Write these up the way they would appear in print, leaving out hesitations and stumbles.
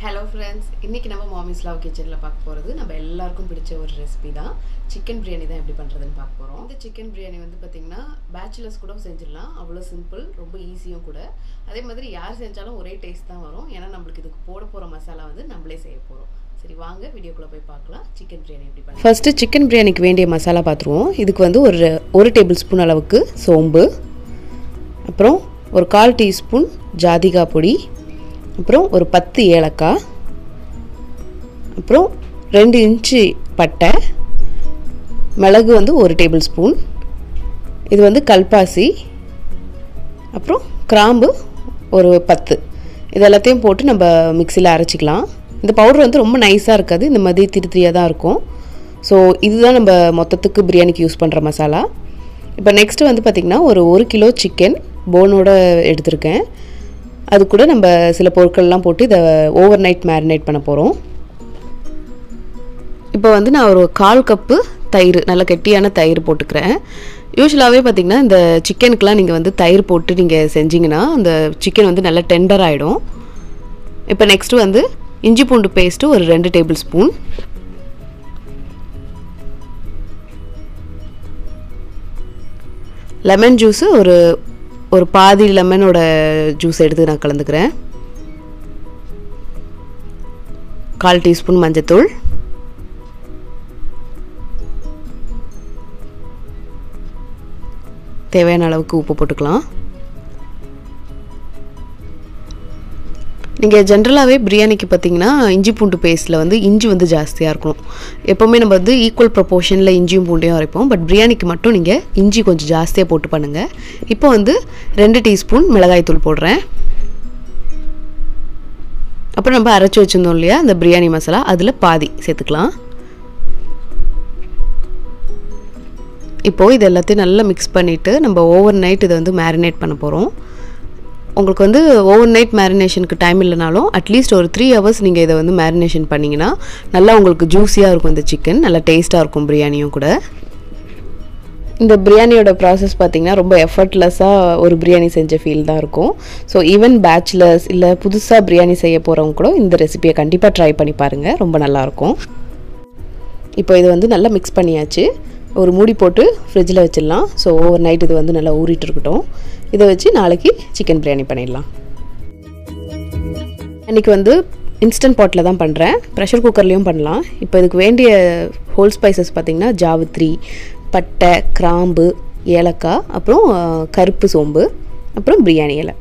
Hello friends, இன்னைக்கு நம்ம Mommy's Love Kitchenல பார்க்க போறது நம்ம எல்லாருக்கும் பிடிச்ச ஒரு ரெசிபி தான். சிக்கன் பிரியாணி தான் எப்படி பண்றதுன்னு பார்க்க போறோம். இந்த சிக்கன் பிரியாணி வந்து பாத்தீங்கன்னா பேச்சுலர்ஸ் கூட செஞ்சிடலாம். அவ்வளவு சிம்பிள், ரொம்ப ஈஸியும் கூட. அதே மாதிரி யார் செஞ்சாலும் ஒரே டேஸ்ட் தான் வரும். ஏன்னா நமக்கு இதுக்கு போற மசாலா வந்து நம்மளே செய்ய போறோம். சரி வாங்க வீடியோக்குள்ள போய் பார்க்கலாம். சிக்கன் பிரியாணி எப்படி பண்ணலாம். ஃபர்ஸ்ட் சிக்கன் பிரியாணிக்கு வேண்டிய மசாலா பாத்துருவோம். இதுக்கு வந்து ஒரு டேபிள்ஸ்பூன் அளவுக்கு சோம்பு, அப்புறம் ஒரு 1/4 டீஸ்பூன் ஜாதிகா பொடி, அப்புறம் ஒரு 10 ஏலக்காய், அப்புறம் 2 இன்ச்சு பட்டை, மிளகு வந்து 1 டேபிள் ஸ்பூன், இது வந்து கல்பாசி, அப்புறம் கிராம்பு ஒரு 10. இது எல்லாத்தையும் போட்டு நம்ம மிக்சியில் அரைச்சிக்கலாம். இந்த பவுடர் வந்து ரொம்ப நைஸாக இருக்காது, இந்த மாதிரி திரியாக தான் இருக்கும். ஸோ இதுதான் நம்ம மொத்தத்துக்கு பிரியாணிக்கு யூஸ் பண்ணுற மசாலா. இப்போ நெக்ஸ்ட்டு வந்து பார்த்திங்கன்னா ஒரு கிலோ சிக்கன் போனோட எடுத்திருக்கேன். அது கூட நம்ம சில பொருட்கள்லாம் போட்டு இதை ஓவர் நைட் மேரினேட் பண்ண போகிறோம். இப்போ வந்து நான் ஒரு 1/4 கப்பு தயிர், நல்ல கெட்டியான தயிர் போட்டுக்கிறேன். யூஸ்வலாகவே பார்த்திங்கன்னா இந்த சிக்கனுக்கெலாம் நீங்கள் வந்து தயிர் போட்டு நீங்கள் செஞ்சிங்கன்னா அந்த சிக்கன் வந்து நல்லா டெண்டர் ஆகிடும். இப்போ நெக்ஸ்ட்டு வந்து இஞ்சி பூண்டு பேஸ்ட்டு ஒரு 2 டேபிள் ஸ்பூன், லெமன் ஜூஸு ஒரு பாதி லெமனோட ஜூஸ் எடுத்து நான் கலந்துக்கிறேன். 1/4 டீஸ்பூன் மஞ்சத்தூள், தேவையான அளவுக்கு உப்பு போட்டுக்கலாம். நீங்கள் ஜென்ரலாகவே பிரியாணிக்கு பார்த்தீங்கன்னா இஞ்சி பூண்டு பேஸ்ட்டில் வந்து இஞ்சி வந்து ஜாஸ்தியாக இருக்கணும். எப்போவுமே நம்ம வந்து ஈக்குவல் ப்ரொப்போர்ஷனில் இஞ்சியும் பூண்டையும் அரைப்போம். பட் பிரியாணிக்கு மட்டும் நீங்கள் இஞ்சி கொஞ்சம் ஜாஸ்தியாக போட்டு பண்ணுங்கள். இப்போ வந்து 2 டீஸ்பூன் மிளகாய்த்தூள் போடுறேன். அப்புறம் நம்ம அரைச்சி வச்சுருந்தோம் இல்லையா அந்த பிரியாணி மசாலா, அதில் பாதி சேர்த்துக்கலாம். இப்போது இது எல்லாத்தையும் நல்லா மிக்ஸ் பண்ணிவிட்டு நம்ம ஓவர் நைட் இதை வந்து மேரினேட் பண்ண போகிறோம். உங்களுக்கு வந்து ஓவர் நைட் மேரினேஷனுக்கு டைம் இல்லைனாலும் அட்லீஸ்ட் ஒரு 3 ஹவர்ஸ் நீங்கள் இதை வந்து மேரினேஷன் பண்ணிங்கன்னா நல்லா உங்களுக்கு ஜூஸியாக இருக்கும். இந்த சிக்கன் நல்லா டேஸ்ட்டாக இருக்கும் பிரியாணியும் கூட. இந்த பிரியாணியோட ப்ராசஸ் பார்த்திங்கன்னா ரொம்ப எஃபர்ட்லெஸ்ஸாக ஒரு பிரியாணி செஞ்ச ஃபீல் தான் இருக்கும். ஸோ ஈவன் பேச்சுலர்ஸ் இல்லை புதுசாக பிரியாணி செய்ய போகிறவங்க கூட இந்த ரெசிபியை கண்டிப்பாக ட்ரை பண்ணி பாருங்கள், ரொம்ப நல்லாயிருக்கும். இப்போ இது வந்து நல்லா மிக்ஸ் பண்ணியாச்சு. ஒரு மூடி போட்டு ஃப்ரிட்ஜில் வச்சிடலாம். ஸோ ஓவர் நைட் இது வந்து நல்லா ஊறிட்டு இருக்கட்டும். இதை வச்சு நாளைக்கு சிக்கன் பிரியாணி பண்ணிடலாம். இன்றைக்கி வந்து இன்ஸ்டன்ட் பாட்டில் தான் பண்ணுறேன், ப்ரெஷர் குக்கர்லேயும் பண்ணலாம். இப்போ இதுக்கு வேண்டிய ஹோல் ஸ்பைசஸ் பார்த்திங்கன்னா ஜாவித்ரி, பட்டை, கிராம்பு, ஏலக்காய், அப்புறம் கருப்பு சோம்பு, அப்புறம் பிரியாணி இலை.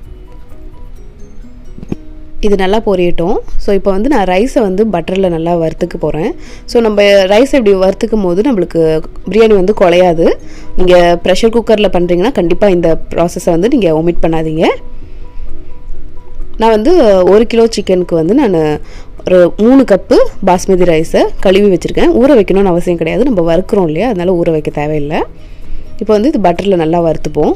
இது நல்லா பொரியட்டும். ஸோ இப்போ வந்து நான் ரைஸை வந்து பட்டரில் நல்லா வறுத்துக்க போகிறேன். ஸோ நம்ம ரைஸை இப்படி வறுத்துக்கும் போது நம்மளுக்கு பிரியாணி வந்து குலையாது. நீங்கள் ப்ரெஷர் குக்கரில் பண்ணுறீங்கன்னா கண்டிப்பாக இந்த ப்ராசஸை வந்து நீங்கள் ஒமிட் பண்ணாதீங்க. நான் வந்து 1 கிலோ சிக்கனுக்கு வந்து நான் ஒரு 3 கப்பு பாஸ்மதி ரைஸை கழுவி வச்சுருக்கேன். ஊற வைக்கணும்னு அவசியம் கிடையாது, நம்ம வறுக்கிறோம் இல்லையா, அதனால் ஊற வைக்க தேவையில்லை. இப்போ வந்து இது பட்டரில் நல்லா வறுத்துப்போம்.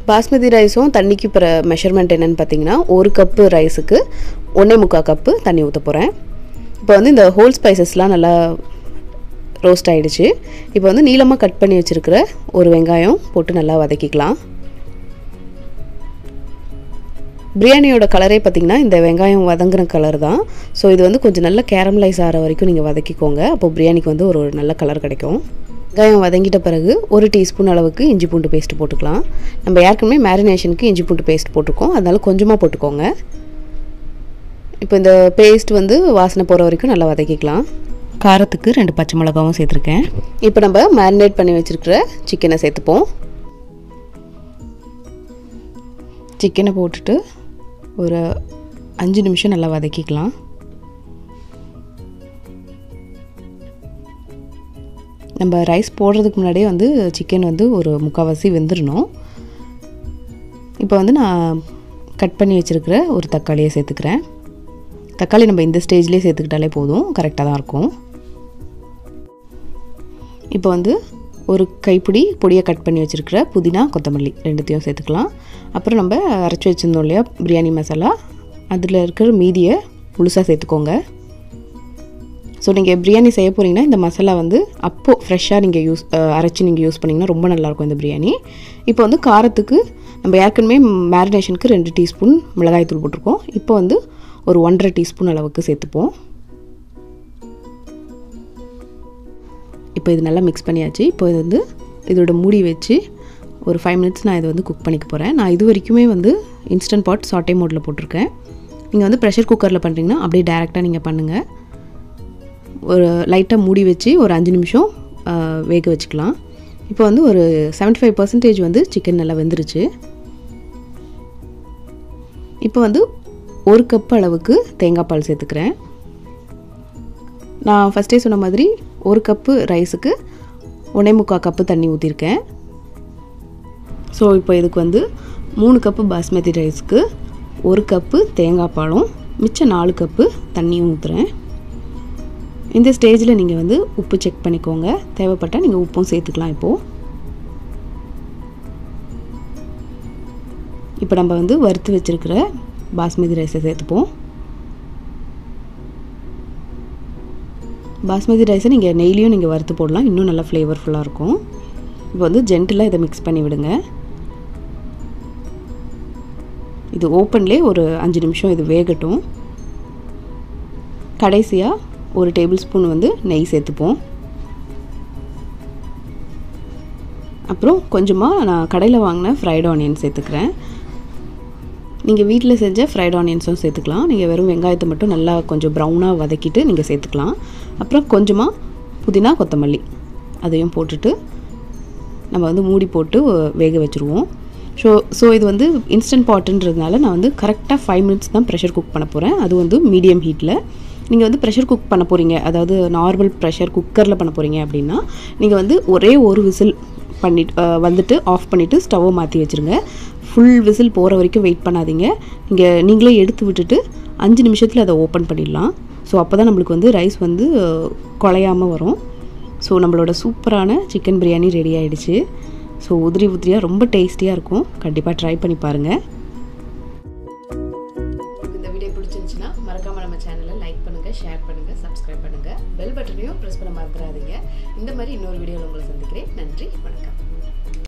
பாஸ்மதி ரைஸும் தண்ணிக்கு பிற மெஷர்மெண்ட் என்னென்னு பார்த்தீங்கன்னா 1 கப்பு ரைஸுக்கு 1.25 கப்பு தண்ணி ஊற்ற போகிறேன். இப்போ வந்து இந்த ஹோல் ஸ்பைசஸ்லாம் நல்லா ரோஸ்ட் ஆகிடுச்சு. இப்போ வந்து நீளமாக கட் பண்ணி வச்சுருக்கிற ஒரு வெங்காயம் போட்டு நல்லா வதக்கிக்கலாம். பிரியாணியோட கலரே பார்த்திங்கன்னா இந்த வெங்காயம் வதங்குற கலர் தான். ஸோ இது வந்து கொஞ்சம் நல்லா கேரமலைஸ் ஆகிற வரைக்கும் நீங்கள் வதக்கிக்கோங்க. அப்போ பிரியாணிக்கு வந்து ஒரு நல்ல கலர் கிடைக்கும். வெங்காயம் வதங்கிட்ட பிறகு 1 டீஸ்பூன் அளவுக்கு இஞ்சி பூண்டு பேஸ்ட்டு போட்டுக்கலாம். நம்ம ஏற்கனவே மேரினேஷனுக்கு இஞ்சி பூண்டு பேஸ்ட் போட்டிருக்கோம், அதனால கொஞ்சமாக போட்டுக்கோங்க. இப்போ இந்த பேஸ்ட் வந்து வாசனை போகிற வரைக்கும் நல்லா வதக்கிக்கலாம். காரத்துக்கு 2 பச்சை மிளகாவும் சேர்த்துருக்கேன். இப்போ நம்ம மேரினேட் பண்ணி வச்சுருக்கிற சிக்கனை சேர்த்துப்போம். சிக்கனை போட்டுட்டு ஒரு 5 நிமிஷம் நல்லா வதக்கிக்கலாம். நம்ம ரைஸ் போடுறதுக்கு முன்னாடியே வந்து சிக்கன் வந்து ஒரு 3/4 வெந்துடணும். இப்போ வந்து நான் கட் பண்ணி வச்சுருக்கிற ஒரு தக்காளியை சேர்த்துக்கிறேன். தக்காளி நம்ம இந்த ஸ்டேஜ்லேயே சேர்த்துக்கிட்டாலே போதும், கரெக்டாக தான் இருக்கும். இப்போ வந்து ஒரு கைப்பிடி பொடியை கட் பண்ணி வச்சுருக்கிற புதினா, கொத்தமல்லி 2த்தையும் சேர்த்துக்கலாம். அப்புறம் நம்ம அரைச்சி வச்சுருந்தோம் இல்லையா பிரியாணி மசாலா, அதில் இருக்கிற மீதியை முழுசாக சேர்த்துக்கோங்க. ஸோ நீங்கள் பிரியாணி செய்ய போகிறீங்கன்னா இந்த மசாலா வந்து அப்போது ஃப்ரெஷ்ஷாக நீங்கள் அரைச்சி நீங்கள் யூஸ் பண்ணிங்கன்னா ரொம்ப நல்லாயிருக்கும் இந்த பிரியாணி. இப்போ வந்து காரத்துக்கு நம்ம ஏற்கனவே மேரினேஷனுக்கு 2 டீஸ்பூன் மிளகாய் தூள் போட்டிருக்கோம். இப்போ வந்து ஒரு 1.5 டீஸ்பூன் அளவுக்கு சேர்த்துப்போம். இப்போ இது நல்லா மிக்ஸ் பண்ணியாச்சு. இப்போ இது வந்து இதோட மூடி வச்சு ஒரு 5 மினிட்ஸ் நான் இதை வந்து குக் பண்ணிக்க போகிறேன். நான் இது வரைக்குமே வந்து இன்ஸ்டன்ட் பாட் சாட்டே மோடில் போட்டிருக்கேன். நீங்கள் வந்து ப்ரெஷர் குக்கரில் பண்ணுறீங்கன்னா அப்படியே டேரெக்டாக நீங்கள் பண்ணுங்கள். ஒரு லைட்டாக மூடி வச்சு ஒரு 5 நிமிஷம் வேக வச்சுக்கலாம். இப்போ வந்து ஒரு 75% வந்து சிக்கன் நல்லா வெந்துருச்சு. இப்போ வந்து 1 கப் அளவுக்கு தேங்காய் பால் சேர்த்துக்கிறேன். நான் ஃபஸ்ட்டே சொன்ன மாதிரி 1 கப்பு ரைஸுக்கு 1.25 கப்பு தண்ணி ஊற்றிருக்கேன். ஸோ இப்போ இதுக்கு வந்து 3 கப்பு பாஸ்மதி ரைஸ்க்கு 1 கப்பு தேங்காய் பாலும் மிச்சம் 4 கப்பு தண்ணியும் ஊற்றுறேன். இந்த ஸ்டேஜில் நீங்கள் வந்து உப்பு செக் பண்ணிக்கோங்க. தேவைப்பட்டால் நீங்கள் உப்பும் சேர்த்துக்கலாம். இப்போ நம்ம வந்து வறுத்து வச்சுருக்கிற பாஸ்மதி ரைஸை சேர்த்துப்போம். பாஸ்மதி ரைஸை நீங்கள் நெய்லியும் நீங்கள் வறுத்து போடலாம், இன்னும் நல்லா ஃப்ளேவர்ஃபுல்லாக இருக்கும். இப்போ வந்து ஜென்டிலாக இதை மிக்ஸ் பண்ணி விடுங்க. இது ஓப்பன்லேயே ஒரு 5 நிமிஷம் இது வேகட்டும். கடைசியாக 1 டேபிள் ஸ்பூன் வந்து நெய் சேர்த்துப்போம். அப்புறம் கொஞ்சமாக நான் கடையில் வாங்கின ஃப்ரைட் ஆனியன் சேர்த்துக்கிறேன். நீங்கள் வீட்டில் செஞ்ச ஃப்ரைட் ஆனியன்ஸும் சேர்த்துக்கலாம். நீங்கள் வெறும் வெங்காயத்தை மட்டும் நல்லா கொஞ்சம் ப்ரௌனாக வதக்கிட்டு நீங்கள் சேர்த்துக்கலாம். அப்புறம் கொஞ்சமாக புதினா கொத்தமல்லி அதையும் போட்டுட்டு நம்ம வந்து மூடி போட்டு வேக வச்சுருவோம். ஸோ இது வந்து இன்ஸ்டன்ட் பாட்டுன்றதுனால நான் வந்து கரெக்டாக 5 மினிட்ஸ் தான் ப்ரெஷர் குக் பண்ண போகிறேன். அது வந்து மீடியம் ஹீட்டில். நீங்கள் வந்து ப்ரெஷர் குக் பண்ண போகிறீங்க, அதாவது நார்மல் ப்ரெஷர் குக்கரில் பண்ண போகிறீங்க அப்படின்னா நீங்கள் வந்து ஒரே ஒரு விசில் பண்ணிட்டு வந்துட்டு ஆஃப் பண்ணிவிட்டு ஸ்டவ்வை மாற்றி வச்சுருங்க. ஃபுல் விசில் போகிற வரைக்கும் வெயிட் பண்ணாதீங்க. நீங்களே எடுத்து விட்டுட்டு 5 நிமிஷத்தில் அதை ஓப்பன் பண்ணிடலாம். ஸோ அப்போ தான் நம்மளுக்கு வந்து ரைஸ் வந்து குழையாமல் வரும். ஸோ நம்மளோட சூப்பரான சிக்கன் பிரியாணி ரெடி ஆகிடுச்சு. ஸோ உதிரி உதிரியாக ரொம்ப டேஸ்டியாக இருக்கும். கண்டிப்பாக ட்ரை பண்ணி பாருங்கள். இந்த வீடியோ பிடிச்சிருந்துச்சுன்னா மறக்காமல் நம்ம சேனலை லைக் பண்ணுங்கள், ஷேர் பண்ணுங்கள், சப்ஸ்கிரைப் பண்ணுங்கள். பெல் பட்டனையும் ப்ரெஸ் பண்ண மறந்துடாதீங்க. இந்த மாதிரி இன்னொரு வீடியோவில் உங்களை சந்திக்கிறேன். நன்றி, வணக்கம்.